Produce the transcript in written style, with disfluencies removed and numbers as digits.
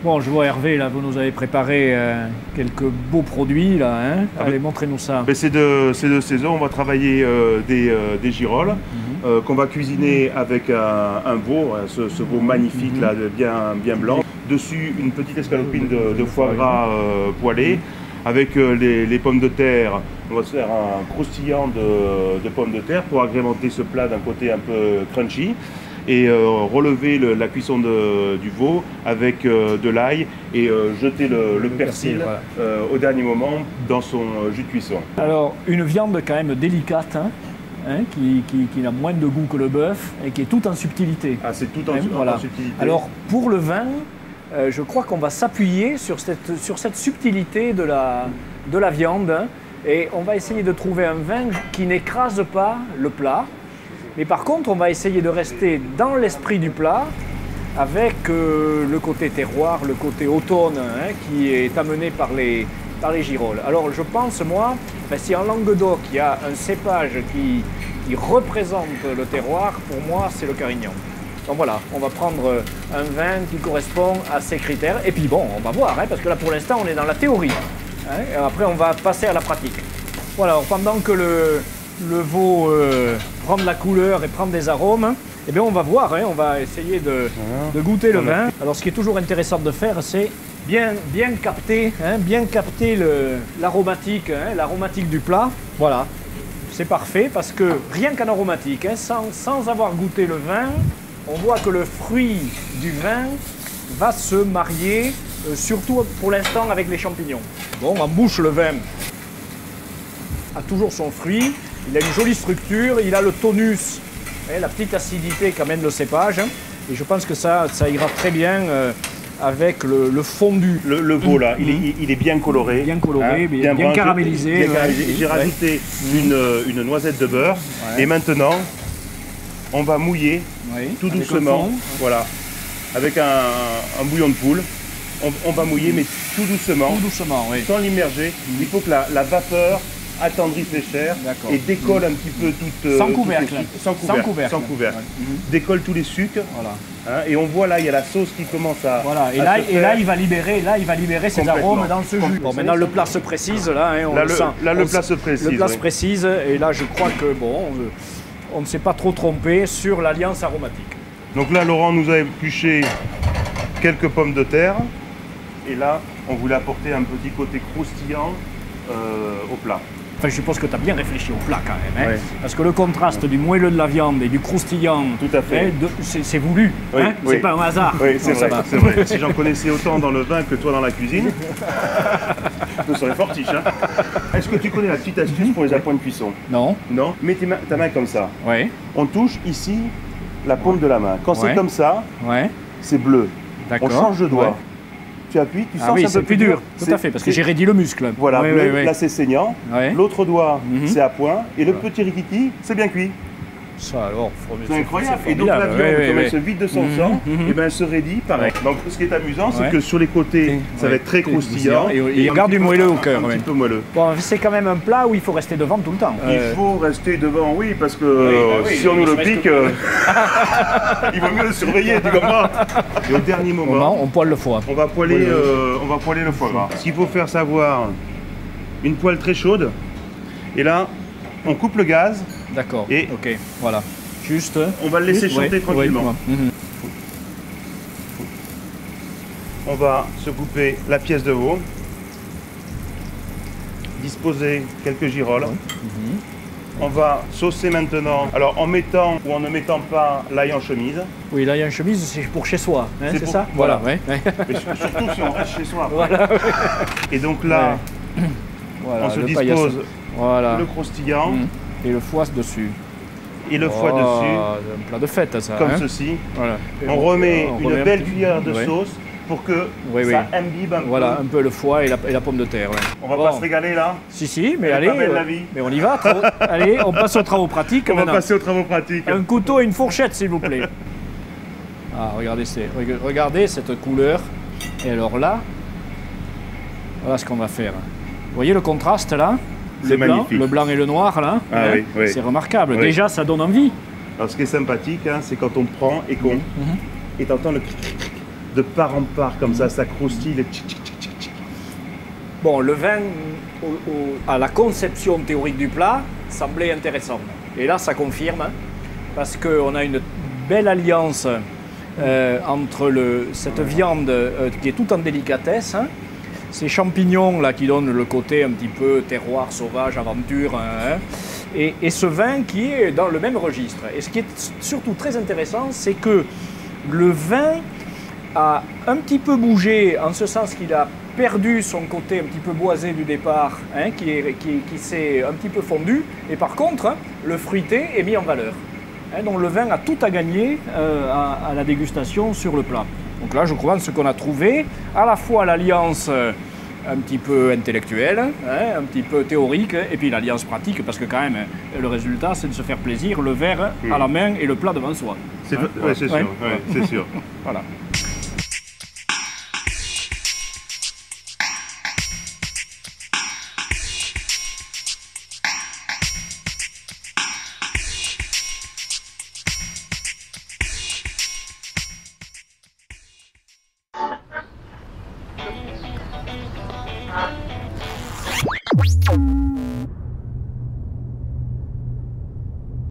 Bon, je vois Hervé, là, vous nous avez préparé quelques beaux produits, là. Hein. Allez, montrez-nous ça. C'est de saison, on va travailler des girolles qu'on va cuisiner avec un veau, ce veau magnifique, là, bien blanc. Dessus, une petite escalopine de foie gras poêlé. Avec les pommes de terre, on va se faire un croustillant de pommes de terre pour agrémenter ce plat d'un côté un peu crunchy. Et relever la cuisson du veau avec de l'ail et jeter le persil voilà. Au dernier moment dans son jus de cuisson. Alors une viande quand même délicate, qui a moins de goût que le bœuf et qui est tout en subtilité. Ah, c'est tout en subtilité. Alors pour le vin, je crois qu'on va s'appuyer sur cette subtilité de la viande et on va essayer de trouver un vin qui n'écrase pas le plat. Mais par contre, on va essayer de rester dans l'esprit du plat avec le côté terroir, le côté automne qui est amené par les girolles. Alors je pense, moi, si en Languedoc, il y a un cépage qui représente le terroir, pour moi, c'est le Carignan. Donc voilà, on va prendre un vin qui correspond à ces critères. Et puis bon, on va voir, parce que là, pour l'instant, on est dans la théorie. Et après, on va passer à la pratique. Voilà, alors, pendant que le veau prend de la couleur et prend des arômes, eh bien on va voir, on va essayer de goûter le vin. Alors ce qui est toujours intéressant de faire, c'est bien capter l'aromatique, l'aromatique du plat. Voilà, c'est parfait parce que rien qu'en aromatique, sans avoir goûté le vin, on voit que le fruit du vin va se marier, surtout pour l'instant avec les champignons. Bon, en bouche, le vin a toujours son fruit. Il a une jolie structure, il a le tonus, la petite acidité qu'amène le cépage. Et je pense que ça ira très bien avec le fondu. Le veau là, il est bien coloré. Bien coloré, bien caramélisé. J'ai rajouté une noisette de beurre. Ouais. Et maintenant, on va mouiller tout doucement. Voilà, avec un bouillon de poule. On va mouiller, mais tout doucement. Tout doucement, oui. Sans l'immerger. Il faut que la vapeur attendrisse les chairs et décolle un petit peu toute... Sans couvercle. Sans couvercle. Ouais. Décolle tous les sucs. Voilà. Et on voit là, il y a la sauce qui commence à... Voilà. Et là, il va libérer ses arômes dans ce jus. Bon, maintenant, le plat se précise. Là, le plat se précise. Le plat se précise. Et là, je crois que, bon, on ne s'est pas trop trompé sur l'alliance aromatique. Donc là, Laurent nous a épluché quelques pommes de terre. Et là, on voulait apporter un petit côté croustillant au plat. Enfin, je suppose que tu as bien réfléchi au plat quand même, parce que le contraste du moelleux de la viande et du croustillant, tout à fait, c'est voulu, c'est pas un hasard. Oui, c'est vrai. Si j'en connaissais autant dans le vin que toi dans la cuisine, je serais fortiche. Est-ce que tu connais la petite astuce pour les appoints de cuisson? Non. Non. Mets ta main comme ça. Oui. On touche ici la paume de la main. Quand c'est comme ça, c'est bleu. On change de doigt. Tu appuies, tu sens c'est un peu plus dur. Tout à fait, parce que j'ai raidi le muscle. Voilà, là c'est saignant. L'autre doigt, c'est à point. Et le petit rikiki, c'est bien cuit. Ça alors, c'est incroyable. Et donc la viande, comme elle se vide de son sang, et ben elle se raidit pareil. Donc ce qui est amusant, c'est que sur les côtés, ça va être très croustillant. Et il garde du moelleux au cœur. Un petit peu moelleux. Bon, c'est quand même un plat où il faut rester devant tout le temps. Il faut rester devant, oui, parce que si on nous le pique, il vaut mieux le surveiller, tu comprends. Et au dernier moment, on poêle le foie. On va poêler le foie gras. Ce qu'il faut faire savoir, une poêle très chaude, et là, on coupe le gaz. D'accord, ok, voilà. Juste... On va le laisser chanter tranquillement. On va se couper la pièce de veau, disposer quelques girolles. On va saucer maintenant, alors en mettant ou en ne mettant pas l'ail en chemise. Oui, l'ail en chemise, c'est pour chez soi, c'est ça? Voilà. Mais surtout si on reste chez soi. Voilà. Et donc là, on se dispose le croustillant. Et le foie dessus. Et le foie dessus. Un plat de fête, ça. Comme ceci. Voilà. On remet une belle cuillère de sauce pour que ça imbibe un peu. Voilà, un peu le foie et la pomme de terre. On va pas se régaler là? Si, mais allez, mais on y va. Allez, on passe aux travaux pratiques. On va passer aux travaux pratiques. Un couteau et une fourchette, s'il vous plaît. Ah, regardez cette couleur. Et alors là, voilà ce qu'on va faire. Vous voyez le contraste là? C'est magnifique. Le blanc et le noir, là, c'est remarquable. Oui. Déjà, ça donne envie. Alors, ce qui est sympathique, c'est quand on prend et qu'on... Et t'entends le cric. de part en part comme ça croustille. Les tchic, tchic, tchic, tchic, tchic. Bon, le vin, à la conception théorique du plat, semblait intéressant. Et là, ça confirme, parce qu'on a une belle alliance entre cette viande qui est toute en délicatesse, hein, ces champignons là qui donnent le côté un petit peu terroir, sauvage, aventure, hein, et ce vin qui est dans le même registre. Et ce qui est surtout très intéressant, c'est que le vin a un petit peu bougé, en ce sens qu'il a perdu son côté un petit peu boisé du départ, hein, qui s'est un petit peu fondu, et par contre, hein, le fruité est mis en valeur. Hein, donc le vin a tout à gagner à la dégustation sur le plat. Donc là, je crois ce qu'on a trouvé, à la fois l'alliance un petit peu intellectuelle, hein, un petit peu théorique, et puis l'alliance pratique, parce que quand même, le résultat, c'est de se faire plaisir, le verre à la main et le plat devant soi. C'est hein, ouais, sûr, ouais, c'est sûr. Voilà. Thank you.